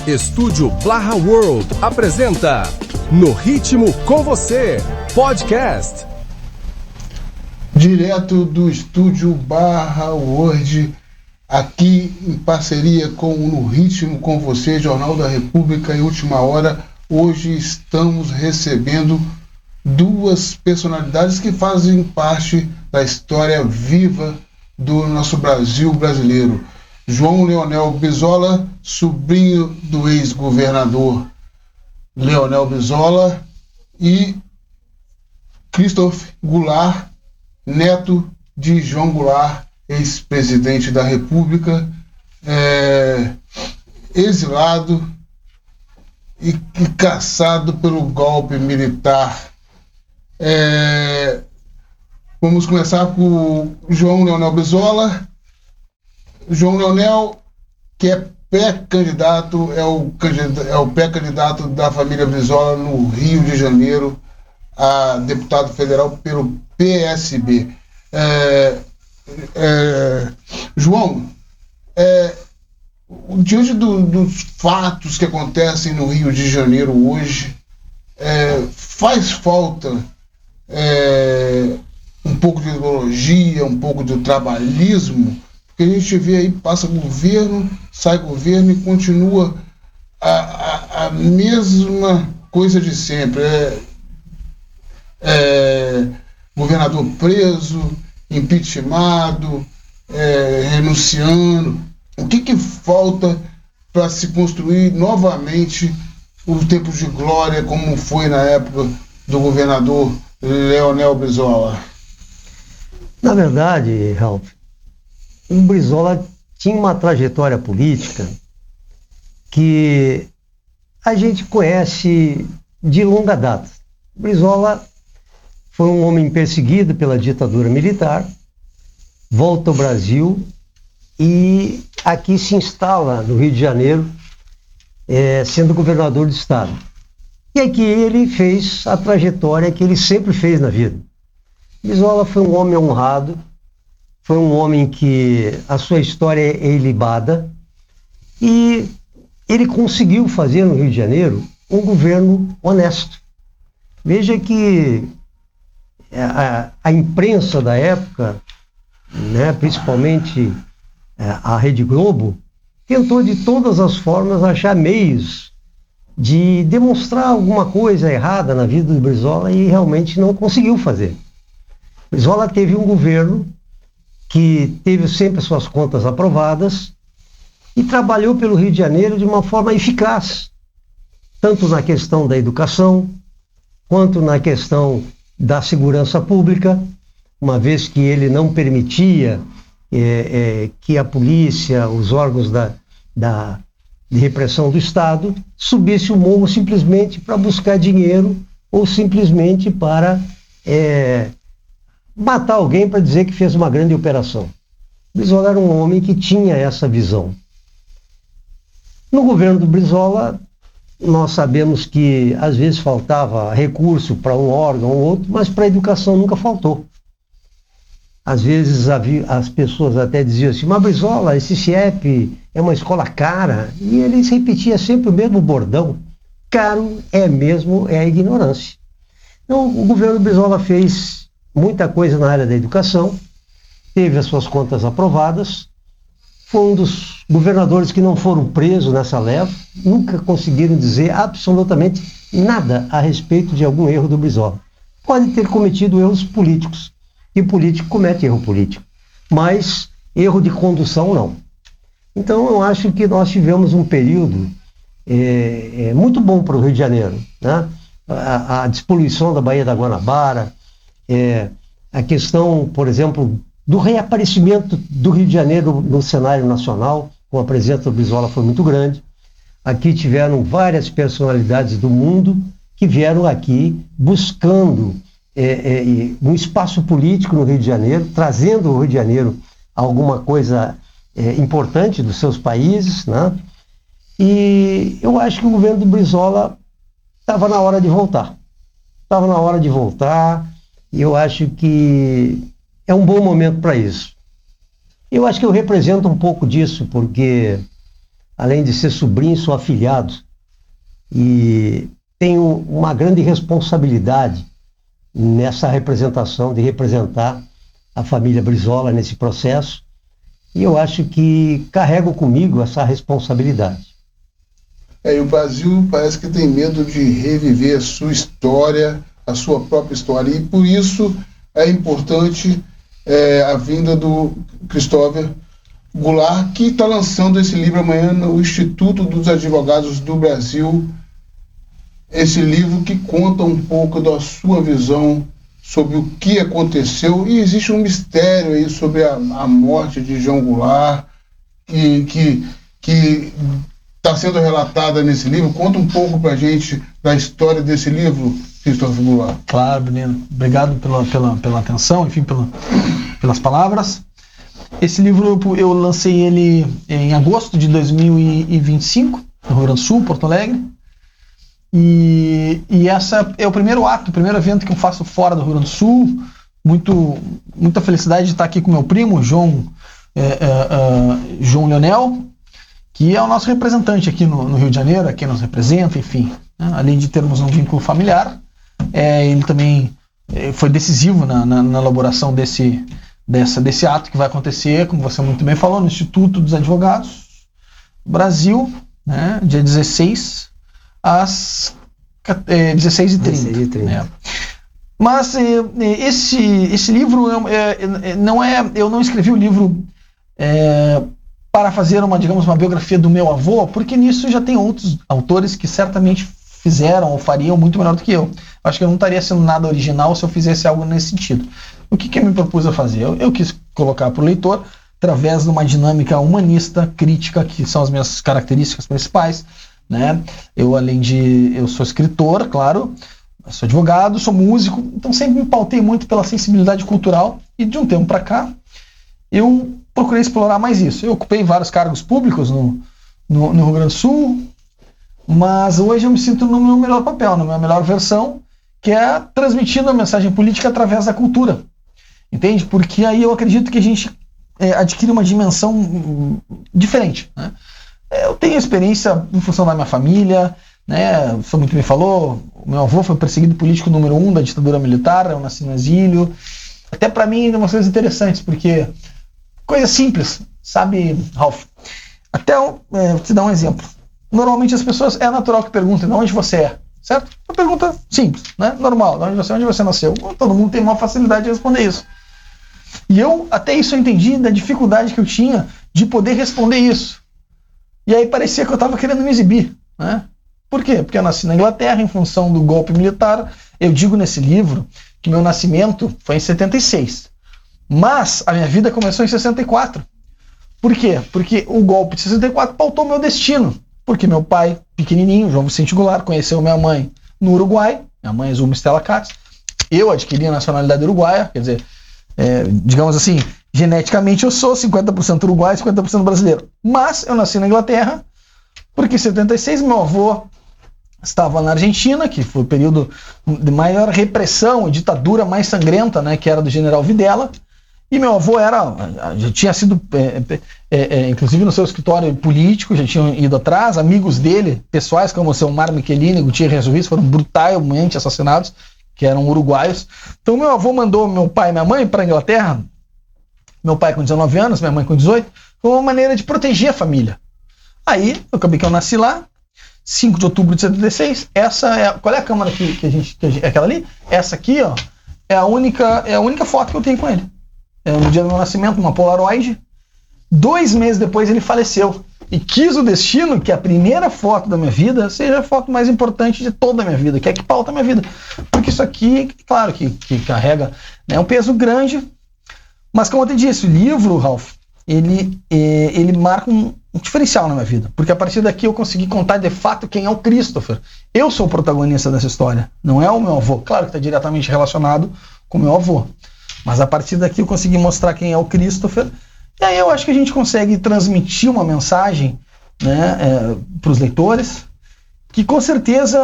Estúdio Blaha World apresenta No Ritmo com Você, podcast. Direto do Estúdio Blaha World, aqui em parceria com o No Ritmo com Você, Jornal da República e Última Hora. Hoje estamos recebendo duas personalidades que fazem parte da história viva do nosso Brasil brasileiro. João Leonel Brizola, sobrinho do ex-governador Leonel Brizola, e Christophe Goulart, neto de João Goulart, ex-presidente da República, exilado e caçado pelo golpe militar. Vamos começar com o João Leonel Brizola. João Leonel, que é pré-candidato, é o pré-candidato da família Brizola no Rio de Janeiro a deputado federal pelo PSB. João, diante dos fatos que acontecem no Rio de Janeiro hoje, faz falta um pouco de ideologia, um pouco de trabalhismo, porque a gente vê aí, passa governo, sai governo e continua a mesma coisa de sempre. Governador preso, impeachmentado, renunciando. O que falta para se construir novamente os tempos de glória, como foi na época do governador Leonel Brizola? Na verdade, Ralph, o Brizola tinha uma trajetória política que a gente conhece de longa data. O Brizola foi um homem perseguido pela ditadura militar, volta ao Brasil e aqui se instala no Rio de Janeiro, sendo governador do estado. E aqui ele fez a trajetória que ele sempre fez na vida. Brizola foi um homem honrado, foi um homem que a sua história é ilibada e ele conseguiu fazer no Rio de Janeiro um governo honesto. Veja que a imprensa da época, principalmente a Rede Globo, tentou de todas as formas achar meios de demonstrar alguma coisa errada na vida do Brizola e realmente não conseguiu fazer. Brizola teve um governo que teve sempre suas contas aprovadas e trabalhou pelo Rio de Janeiro de uma forma eficaz, tanto na questão da educação, quanto na questão da segurança pública, uma vez que ele não permitia que a polícia, os órgãos de repressão do Estado, subisse o morro simplesmente para buscar dinheiro ou simplesmente para matar alguém para dizer que fez uma grande operação. Brizola era um homem que tinha essa visão. No governo do Brizola, nós sabemos que às vezes faltava recurso para um órgão ou outro, mas para a educação nunca faltou. Às vezes as pessoas até diziam assim, mas Brizola, esse CIEP é uma escola cara, e eles repetiam sempre o mesmo bordão. Caro é a ignorância. Então, o governo do Brizola fez muita coisa na área da educação, teve as suas contas aprovadas, foi um dos governadores que não foram presos nessa leva, nunca conseguiram dizer absolutamente nada a respeito de algum erro do Brizola. Pode ter cometido erros políticos, e político comete erro político, mas erro de condução não. Então eu acho que nós tivemos um período muito bom para o Rio de Janeiro, né? A despoluição da Baía da Guanabara, a questão, por exemplo, do reaparecimento do Rio de Janeiro no cenário nacional, com a presença do Brizola foi muito grande. Aqui tiveram várias personalidades do mundo que vieram aqui buscando um espaço político no Rio de Janeiro, trazendo ao Rio de Janeiro alguma coisa importante dos seus países, né? E eu acho que o governo do Brizola estava na hora de voltar. Estava na hora de voltar, e eu acho que é um bom momento para isso. Eu acho que eu represento um pouco disso, porque além de ser sobrinho, sou afilhado. E tenho uma grande responsabilidade nessa representação, de representar a família Brizola nesse processo. E eu acho que carrego comigo essa responsabilidade. E o Brasil parece que tem medo de reviver a sua história, a sua própria história. E por isso é importante a vinda do Christopher Goulart, que está lançando esse livro amanhã no Instituto dos Advogados do Brasil. Esse livro que conta um pouco da sua visão sobre o que aconteceu. E existe um mistério aí sobre a morte de João Goulart, que está sendo relatada nesse livro. Conta um pouco para a gente da história desse livro, Christopher Goulart. Claro, Breno. Obrigado pela atenção, enfim, pelas palavras. Esse livro eu lancei ele em agosto de 2025, no Rio Grande do Sul, Porto Alegre. E essa é o primeiro ato, o primeiro evento que eu faço fora do Rio Grande do Sul. Muita felicidade de estar aqui com meu primo, João Leonel, que é o nosso representante aqui no Rio de Janeiro, aqui nos representa, enfim. Né? Além de termos um vínculo familiar, ele também foi decisivo na elaboração desse ato que vai acontecer, como você muito bem falou, no Instituto dos Advogados Brasil, né? Dia 16 às 16h30. Né? Mas esse livro eu não escrevi o livro para fazer uma biografia do meu avô, porque nisso já tem outros autores que certamente fizeram ou fariam muito melhor do que eu. Acho que eu não estaria sendo nada original se eu fizesse algo nesse sentido. O que eu me propus a fazer? Eu quis colocar para o leitor, através de uma dinâmica humanista, crítica, que são as minhas características principais, né? Eu sou escritor, claro, sou advogado, sou músico, então sempre me pautei muito pela sensibilidade cultural, e de um tempo para cá eu procurei explorar mais isso. Eu ocupei vários cargos públicos no Rio Grande do Sul, mas hoje eu me sinto no meu melhor papel, na minha melhor versão, que é transmitindo a mensagem política através da cultura. Entende? Porque aí eu acredito que a gente adquire uma dimensão diferente, né? Eu tenho experiência em função da minha família, né? Você muito bem falou, o meu avô foi perseguido político número 1 da ditadura militar, eu nasci no exílio. Até para mim, é umas coisas interessantes, porque coisa simples, sabe, Ralf? Até vou te dar um exemplo. Normalmente as pessoas, é natural que perguntem de onde você é, certo? Uma pergunta simples, né? Normal, onde você nasceu. Todo mundo tem uma facilidade de responder isso. E até isso eu entendi da dificuldade que eu tinha de poder responder isso. E aí parecia que eu estava querendo me exibir, né? Por quê? Porque eu nasci na Inglaterra em função do golpe militar. Eu digo nesse livro que meu nascimento foi em 76. Mas a minha vida começou em 64. Por quê? Porque o golpe de 64 pautou meu destino. Porque meu pai, pequenininho, João Vicente Goulart, conheceu minha mãe no Uruguai. Minha mãe é Zulma Stella Katz. Eu adquiri a nacionalidade uruguaia, quer dizer, digamos assim, geneticamente eu sou 50% uruguaio e 50% brasileiro. Mas eu nasci na Inglaterra, porque em 76 meu avô estava na Argentina, que foi o período de maior repressão e ditadura mais sangrenta, né, que era do general Videla. E meu avô já tinha sido, inclusive no seu escritório político, já tinham ido atrás, amigos dele, pessoais como o seu Mar Michelini, Gutierrez Ruiz, foram brutalmente assassinados, que eram uruguaios. Então meu avô mandou meu pai e minha mãe para a Inglaterra, meu pai com 19 anos, minha mãe com 18, foi uma maneira de proteger a família. Aí, eu acabei que eu nasci lá, 5 de outubro de 76, qual é a câmera que a gente, aquela ali? Essa aqui, ó, é a única foto que eu tenho com ele. No dia do meu nascimento, uma Polaroid. 2 meses depois ele faleceu. E quis o destino que a primeira foto da minha vida seja a foto mais importante de toda a minha vida, que é que pauta a minha vida. Porque isso aqui, claro que carrega, né, um peso grande. Mas como eu te disse, o livro, Ralf, ele marca um diferencial na minha vida. Porque a partir daqui eu consegui contar de fato quem é o Christopher. Eu sou o protagonista dessa história, não é o meu avô. Claro que está diretamente relacionado com o meu avô. Mas a partir daqui eu consegui mostrar quem é o Christopher. E aí eu acho que a gente consegue transmitir uma mensagem, né, para os leitores, que com certeza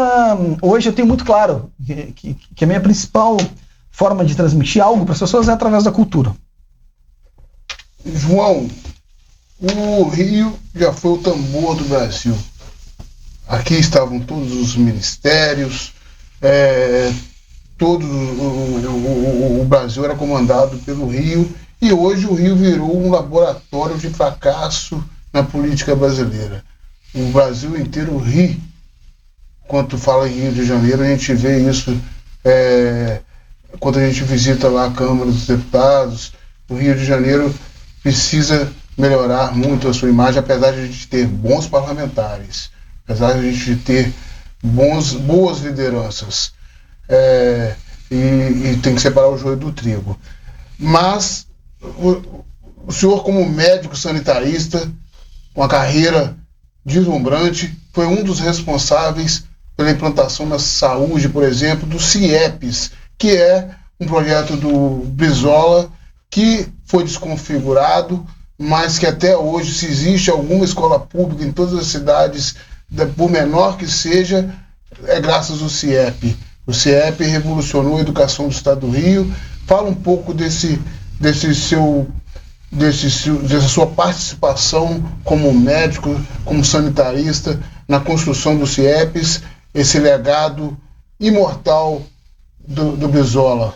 hoje eu tenho muito claro que a minha principal forma de transmitir algo para as pessoas é através da cultura. João, O Rio já foi o tambor do Brasil. Aqui estavam todos os ministérios, o Brasil era comandado pelo Rio, e hoje o Rio virou um laboratório de fracasso na política brasileira. O Brasil inteiro ri quando fala em Rio de Janeiro. A gente vê isso quando a gente visita lá a Câmara dos Deputados. O Rio de Janeiro precisa melhorar muito a sua imagem, apesar de a gente ter bons parlamentares, apesar de a gente ter boas lideranças, e tem que separar o joio do trigo. Mas o senhor, como médico sanitarista, com uma carreira deslumbrante, foi um dos responsáveis pela implantação na saúde, por exemplo, do CIEPS, que é um projeto do Brizola que foi desconfigurado, mas que até hoje, se existe alguma escola pública em todas as cidades, por menor que seja, é graças ao CIEP. O CIEP revolucionou a educação do Estado do Rio. Fala um pouco dessa sua participação como médico, como sanitarista, na construção do CIEPS, esse legado imortal do Brizola.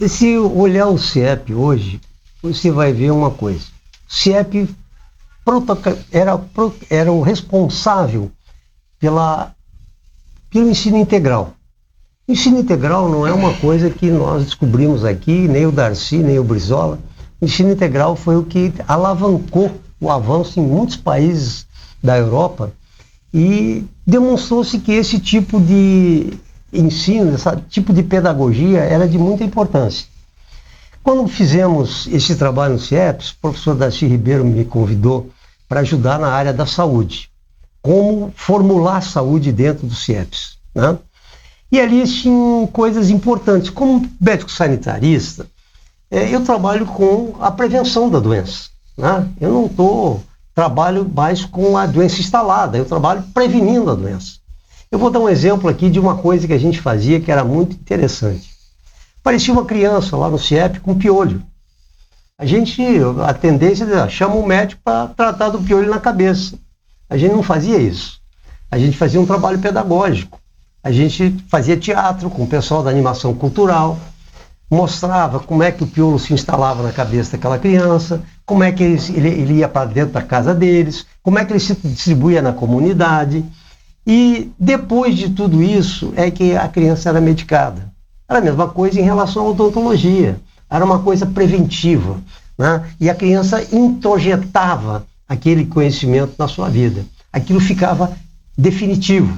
Se olhar o CIEP hoje, você vai ver uma coisa. O CIEP era o responsável pelo ensino integral. O ensino integral não é uma coisa que nós descobrimos aqui, nem o Darcy, nem o Brizola. O ensino integral foi o que alavancou o avanço em muitos países da Europa, e demonstrou-se que esse tipo de ensino, esse tipo de pedagogia era de muita importância. Quando fizemos esse trabalho no CIEPS, o professor Darcy Ribeiro me convidou para ajudar na área da saúde, como formular saúde dentro do CIEPS, né? E ali tinham coisas importantes. Como médico sanitarista, eu trabalho com a prevenção da doença, né? Eu não trabalho mais com a doença instalada, eu trabalho prevenindo a doença. Eu vou dar um exemplo aqui de uma coisa que a gente fazia que era muito interessante. Parecia uma criança lá no CIEP com piolho. A tendência era chama um médico para tratar do piolho na cabeça. A gente não fazia isso. A gente fazia um trabalho pedagógico. A gente fazia teatro com o pessoal da animação cultural, mostrava como é que o piolho se instalava na cabeça daquela criança, como é que ele ia para dentro da casa deles, como é que ele se distribuía na comunidade. E depois de tudo isso é que a criança era medicada. Era a mesma coisa em relação à odontologia. Era uma coisa preventiva, né? E a criança introjetava aquele conhecimento na sua vida. Aquilo ficava definitivo.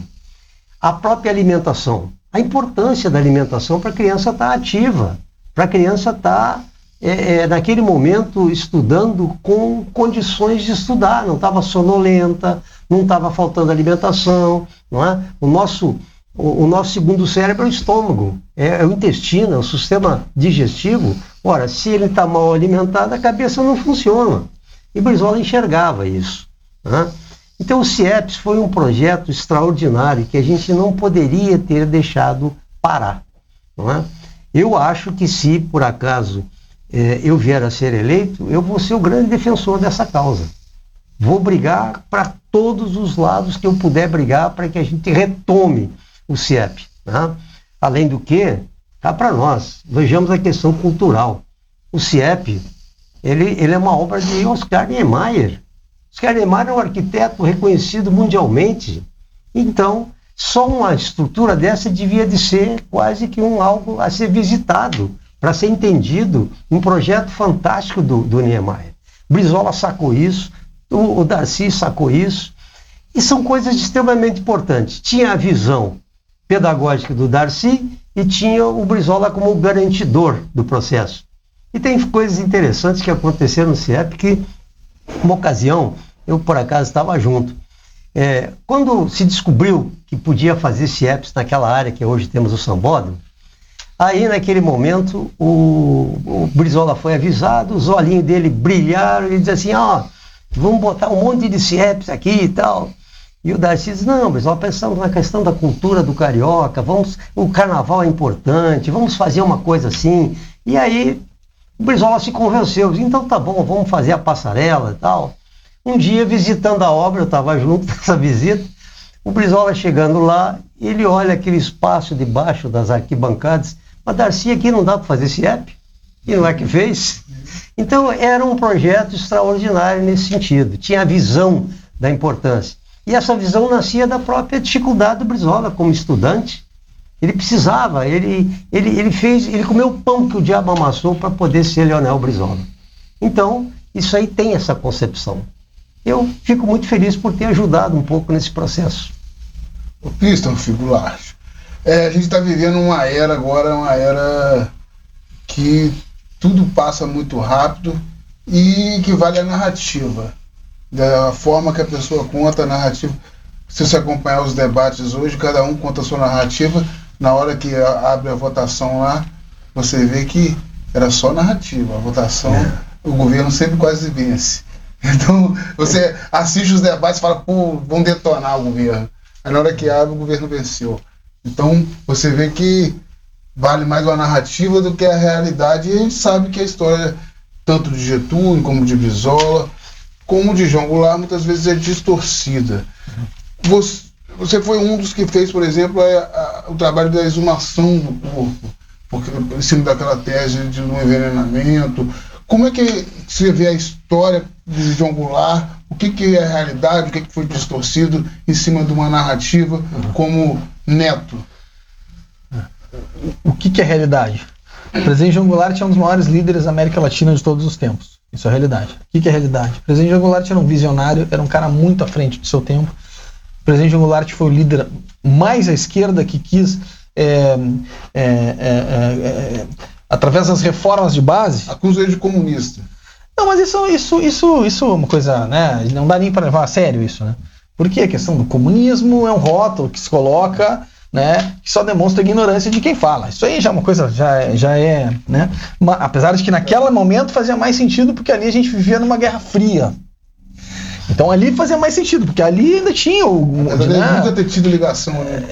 A própria alimentação. A importância da alimentação para a criança estar ativa, para a criança estar, naquele momento, estudando com condições de estudar, não estava sonolenta, não estava faltando alimentação, não é? O nosso segundo cérebro é o estômago, é o intestino, é o sistema digestivo. Ora, se ele está mal alimentado, a cabeça não funciona. E Brizola enxergava isso, né? Então o CIEPS foi um projeto extraordinário que a gente não poderia ter deixado parar, não é? Eu acho que se, por acaso, eu vier a ser eleito, eu vou ser o grande defensor dessa causa. Vou brigar para todos os lados que eu puder brigar para que a gente retome o CIEP, né? Além do que, cá para nós, vejamos a questão cultural. O CIEP, ele é uma obra de Oscar Niemeyer. Oscar Niemeyer é um arquiteto reconhecido mundialmente. Então, só uma estrutura dessa devia de ser quase que algo a ser visitado, para ser entendido, um projeto fantástico do Niemeyer. Brizola sacou isso, o Darcy sacou isso, e são coisas extremamente importantes. Tinha a visão pedagógica do Darcy e tinha o Brizola como garantidor do processo. E tem coisas interessantes que aconteceram no CIEP que, uma ocasião, eu por acaso estava junto. Quando se descobriu que podia fazer CIEPs naquela área que hoje temos o Sambódromo, aí naquele momento o Brizola foi avisado, os olhinhos dele brilharam, ele disse assim, vamos botar um monte de CIEPs aqui e tal. E o Darcy disse, não, Brizola, pensamos na questão da cultura do carioca, o carnaval é importante, vamos fazer uma coisa assim. E aí O Brizola se convenceu, disse, então tá bom, vamos fazer a passarela e tal. Um dia, visitando a obra, eu estava junto nessa visita, o Brizola chegando lá, ele olha aquele espaço debaixo das arquibancadas, mas Darcy, aqui não dá para fazer esse app, e não é que fez. Então era um projeto extraordinário nesse sentido, tinha a visão da importância. E essa visão nascia da própria dificuldade do Brizola como estudante. Ele precisava, ele comeu o pão que o diabo amassou para poder ser Leonel Brizola. Então, isso aí tem essa concepção. Eu fico muito feliz por ter ajudado um pouco nesse processo. O Christopher Goulart, a gente está vivendo uma era agora, uma era que tudo passa muito rápido e que vale a narrativa. Da forma que a pessoa conta a narrativa. Se você acompanhar os debates hoje, cada um conta a sua narrativa. Na hora que abre a votação lá, você vê que era só narrativa. A votação, o governo sempre quase vence. Então, você assiste os debates e fala, pô, vão detonar o governo. Aí na hora que abre, o governo venceu. Então, você vê que vale mais uma narrativa do que a realidade. E a gente sabe que a história, tanto de Getúlio, como de Brizola, como de João Goulart, muitas vezes é distorcida. Você foi um dos que fez, por exemplo, o trabalho da exumação do corpo, porque em cima daquela tese de um envenenamento. Como é que você vê a história de João Goulart? O que é a realidade? O que foi distorcido em cima de uma narrativa como Neto? O que é realidade? O presidente João Goulart é um dos maiores líderes da América Latina de todos os tempos. Isso é realidade. O que é realidade? O presidente João Goulart era um visionário, era um cara muito à frente do seu tempo. O presidente João Goulart foi o líder mais à esquerda que quis, através das reformas de base... Acusa ele de comunista. Não, mas isso é uma coisa, né? Não dá nem para levar a sério isso, né? Porque a questão do comunismo é um rótulo que se coloca, né? Que só demonstra a ignorância de quem fala. Isso aí já é uma coisa, já é, né? Apesar de que naquele momento fazia mais sentido, porque ali a gente vivia numa Guerra Fria. Então ali fazia mais sentido, porque ali ainda tinha o... nunca ter tido ligação, né?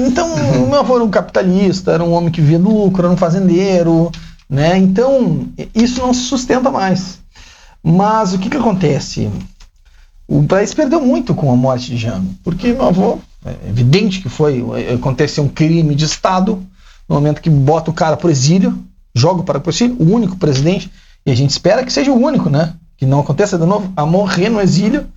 Então o meu avô era um capitalista, era um homem que vivia do lucro, era um fazendeiro, né? Então isso não se sustenta mais. Mas o que acontece? O país perdeu muito com a morte de Jango, porque meu avô, é evidente que aconteceu um crime de Estado, no momento que bota o cara pro exílio, joga para o exílio, o único presidente, e a gente espera que seja o único, né? Que não aconteça de novo, a morrer no exílio.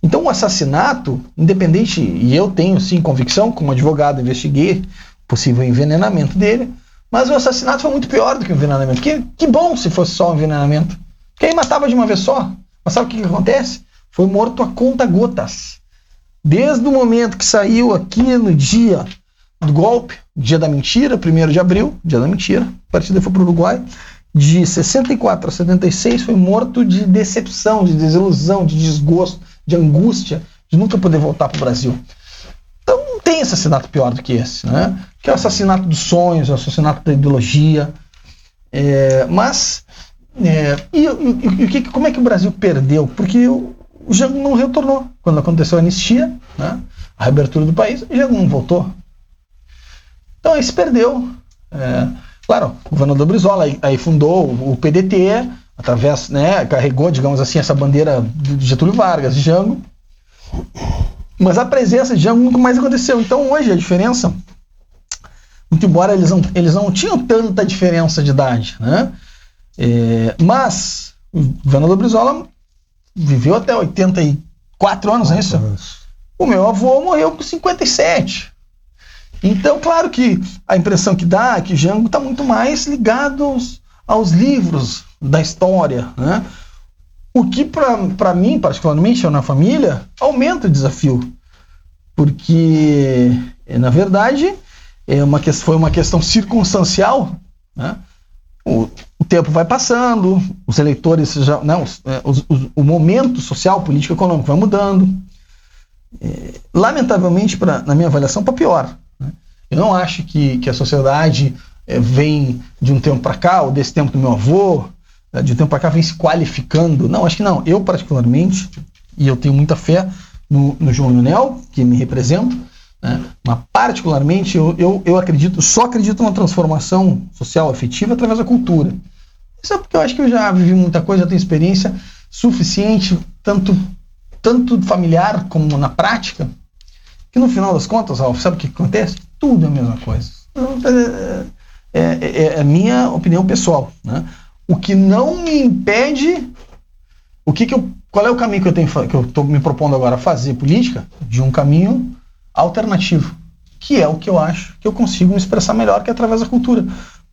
Então o assassinato, independente, e eu tenho sim convicção, como advogado investiguei possível envenenamento dele, mas o assassinato foi muito pior do que o envenenamento. Que bom se fosse só um envenenamento, porque aí matava de uma vez só. Mas sabe o que acontece? Foi morto a conta-gotas. Desde o momento que saiu aqui no dia do golpe, dia da mentira, 1º de abril, dia da mentira, a partida foi para o Uruguai, de 64 a 76 foi morto de decepção, de desilusão, de desgosto, de angústia, de nunca poder voltar para o Brasil. Então não tem assassinato pior do que esse, né? Que é o assassinato dos sonhos, o assassinato da ideologia. Como é que o Brasil perdeu? Porque o Jango não retornou. Quando aconteceu a anistia, né? A reabertura do país, o Jango não voltou. Então aí se perdeu. Claro, o governador Brizola aí fundou o PDT, através, né, carregou, digamos assim, essa bandeira de Getúlio Vargas, de Jango. Mas a presença de Jango nunca mais aconteceu. Então hoje a diferença, muito embora eles não tinham tanta diferença de idade, né? Mas o governador Brizola viveu até 84 anos, não é isso? O meu avô morreu com 57. Então, claro que a impressão que dá é que Jango está muito mais ligado aos livros da história, né? O que, para mim, particularmente, ou na família, aumenta o desafio. Porque, na verdade, foi uma questão circunstancial, né? O tempo vai passando, os eleitores já... Não, o momento social, político, econômico vai mudando. Lamentavelmente, na minha avaliação, para pior. Eu não acho que a sociedade vem de um tempo para cá, ou desse tempo do meu avô, de um tempo para cá vem se qualificando. Não, acho que não. Eu, particularmente, e eu tenho muita fé no João Leonel, que me representa, né? Mas, particularmente, eu só acredito na transformação social afetiva através da cultura. Isso é porque eu acho que eu já vivi muita coisa, já tenho experiência suficiente, tanto familiar como na prática, que no final das contas, Ralf, sabe o que acontece? Tudo é a mesma coisa. É a minha opinião pessoal, né? O que não me impede, qual é o caminho que eu estou me propondo agora a fazer política? De um caminho alternativo, que é o que eu acho que eu consigo me expressar melhor, que é através da cultura.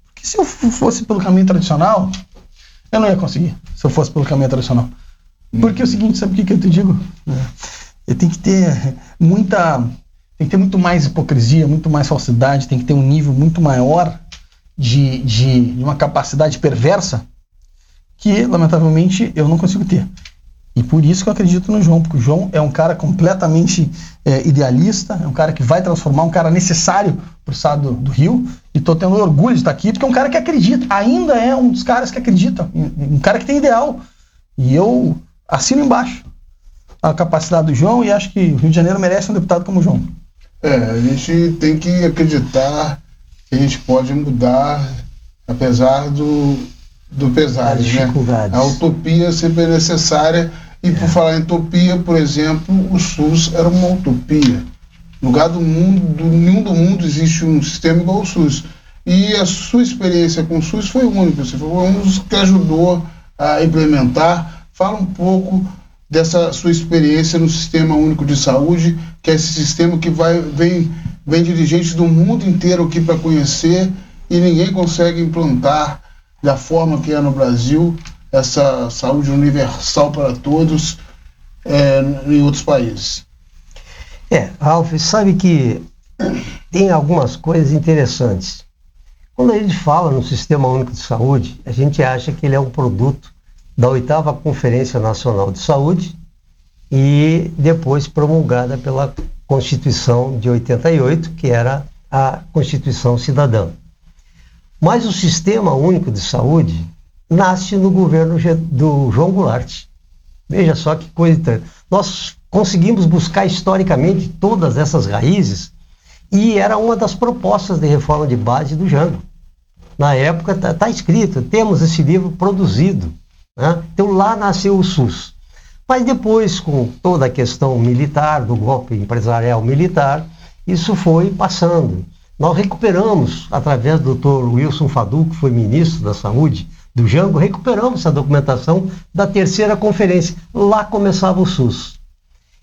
Porque se eu fosse pelo caminho tradicional, eu não ia conseguir, se eu fosse pelo caminho tradicional. Porque é o seguinte, sabe o que eu te digo? Tem que ter muito mais hipocrisia, muito mais falsidade, tem que ter um nível muito maior de uma capacidade perversa que, lamentavelmente, eu não consigo ter. E por isso que eu acredito no João, porque o João é um cara completamente idealista, é um cara que vai transformar, um cara necessário para o estado do Rio, e estou tendo orgulho de estar aqui, porque é um cara que acredita, ainda é um dos caras que acredita, um cara que tem ideal. E eu assino embaixo a capacidade do João e acho que o Rio de Janeiro merece um deputado como o João. A gente tem que acreditar que a gente pode mudar, apesar do pesar, né? A utopia sempre é necessária. E por falar em utopia, por exemplo, o SUS era uma utopia. No lugar do mundo, nenhum do mundo existe um sistema igual ao SUS. E a sua experiência com o SUS foi única. Você foi um dos que ajudou a implementar. Fala um pouco dessa sua experiência no Sistema Único de Saúde, que é esse sistema que vem dirigentes do mundo inteiro aqui para conhecer e ninguém consegue implantar da forma que é no Brasil, essa saúde universal para todos em outros países. Ralf, sabe que tem algumas coisas interessantes. Quando a gente fala no Sistema Único de Saúde, a gente acha que ele é um produto da 8ª Conferência Nacional de Saúde e depois promulgada pela Constituição de 88, que era a Constituição Cidadã. Mas o Sistema Único de Saúde nasce no governo do João Goulart. Veja só que coisa. Nós conseguimos buscar historicamente todas essas raízes e era uma das propostas de reforma de base do Jango. Na época está escrito, temos esse livro produzido. Né? Então lá nasceu o SUS. Mas depois, com toda a questão militar, do golpe empresarial militar, isso foi passando. Nós recuperamos, através do Dr. Wilson Fadul, que foi ministro da Saúde do Jango, recuperamos essa documentação da 3ª conferência. Lá começava o SUS.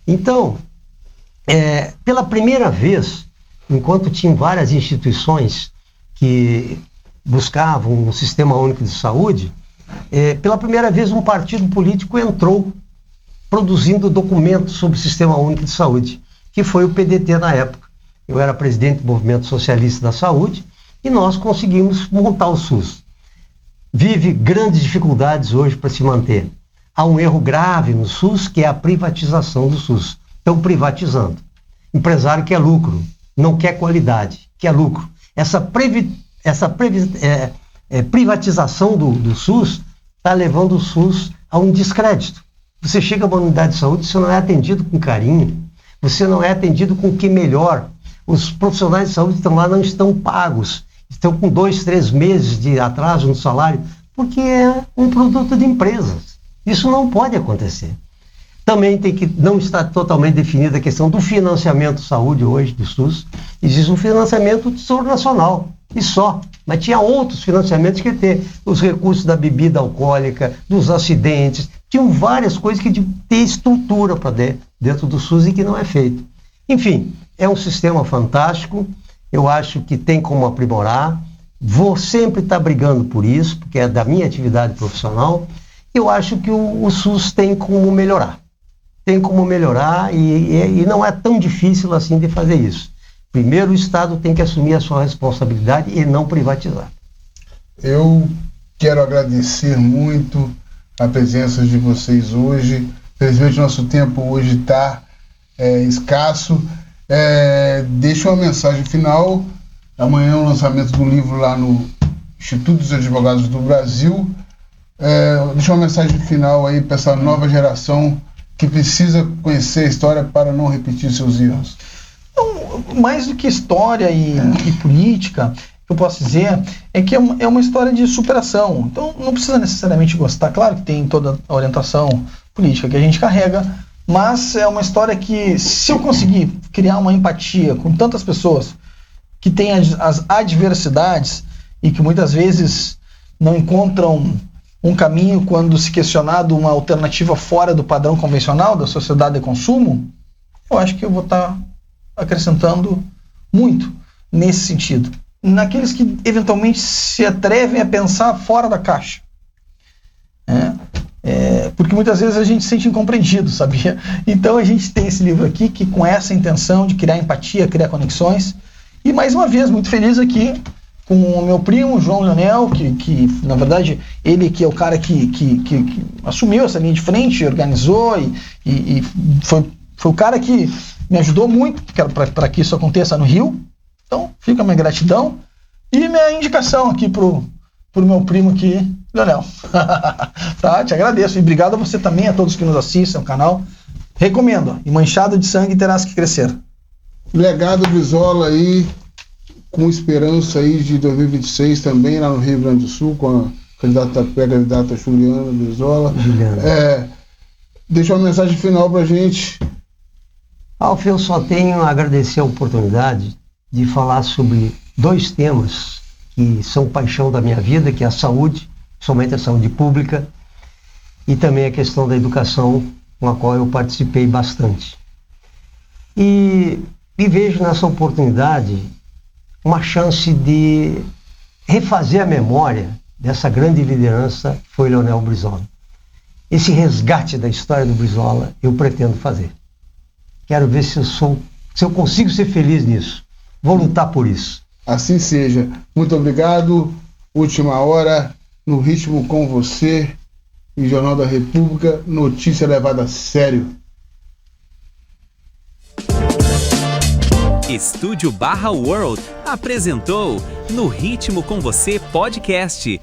Então, pela primeira vez, enquanto tinham várias instituições que buscavam um sistema único de saúde, pela primeira vez um partido político entrou produzindo documentos sobre o Sistema Único de Saúde, que foi o PDT na época. Eu era presidente do Movimento Socialista da Saúde e nós conseguimos montar o SUS. Vive grandes dificuldades hoje para se manter. Há um erro grave no SUS, que é a privatização do SUS. Estão privatizando. Empresário quer lucro, não quer qualidade, quer lucro. Essa privatização do SUS está levando o SUS a um descrédito. Você chega a uma unidade de saúde, você não é atendido com carinho, você não é atendido com o que melhor. Os profissionais de saúde que estão lá não estão pagos, estão com 2, 3 meses de atraso no salário, porque é um produto de empresas. Isso não pode acontecer. Também não está totalmente definida a questão do financiamento de saúde hoje do SUS. Existe um financiamento do Tesouro Nacional, e só. Mas tinha outros financiamentos que ter os recursos da bebida alcoólica, dos acidentes, tinham várias coisas que tinham que ter estrutura para dentro do SUS e que não é feito. Enfim, é um sistema fantástico, eu acho que tem como aprimorar, vou sempre estar brigando por isso, porque é da minha atividade profissional. Eu acho que o SUS tem como melhorar. Tem como melhorar e não é tão difícil assim de fazer isso. Primeiro, o Estado tem que assumir a sua responsabilidade e não privatizar. Eu quero agradecer muito a presença de vocês hoje. Felizmente, nosso tempo hoje está escasso. Deixo uma mensagem final. Amanhã é o lançamento do livro lá no Instituto dos Advogados do Brasil. Deixo uma mensagem final aí para essa nova geração que precisa conhecer a história para não repetir seus erros. Então, mais do que história e política, que eu posso dizer é que é uma história de superação. Então não precisa necessariamente gostar, claro que tem toda a orientação política que a gente carrega, mas é uma história que, se eu conseguir criar uma empatia com tantas pessoas que têm as adversidades e que muitas vezes não encontram um caminho quando se questionado uma alternativa fora do padrão convencional da sociedade de consumo, eu acho que eu vou estar acrescentando muito nesse sentido. Naqueles que eventualmente se atrevem a pensar fora da caixa. Porque muitas vezes a gente se sente incompreendido, sabia? Então a gente tem esse livro aqui que com essa intenção de criar empatia, criar conexões. E mais uma vez, muito feliz aqui com o meu primo, João Leonel, que na verdade ele que é o cara que assumiu essa linha de frente, organizou e foi o cara que me ajudou muito para que isso aconteça no Rio. Então fica a minha gratidão e minha indicação aqui pro meu primo aqui, Leonel. Tá? Te agradeço. E obrigado a você também, a todos que nos assistem ao canal. Recomendo. E Manchado de Sangue terás que crescer. Legado Brizola aí, com esperança aí de 2026 também, lá no Rio Grande do Sul, com a candidata Juliana Brizola. Deixa uma mensagem final pra gente. Alf, eu só tenho a agradecer a oportunidade de falar sobre 2 temas que são paixão da minha vida, que é a saúde, somente a saúde pública, e também a questão da educação, com a qual eu participei bastante. E vejo nessa oportunidade uma chance de refazer a memória dessa grande liderança que foi Leonel Brizola. Esse resgate da história do Brizola eu pretendo fazer. Quero ver se eu consigo ser feliz nisso. Vou lutar por isso. Assim seja. Muito obrigado. Última hora, no ritmo com você, em Jornal da República, notícia levada a sério. Estúdio Barra World apresentou No Ritmo com Você Podcast.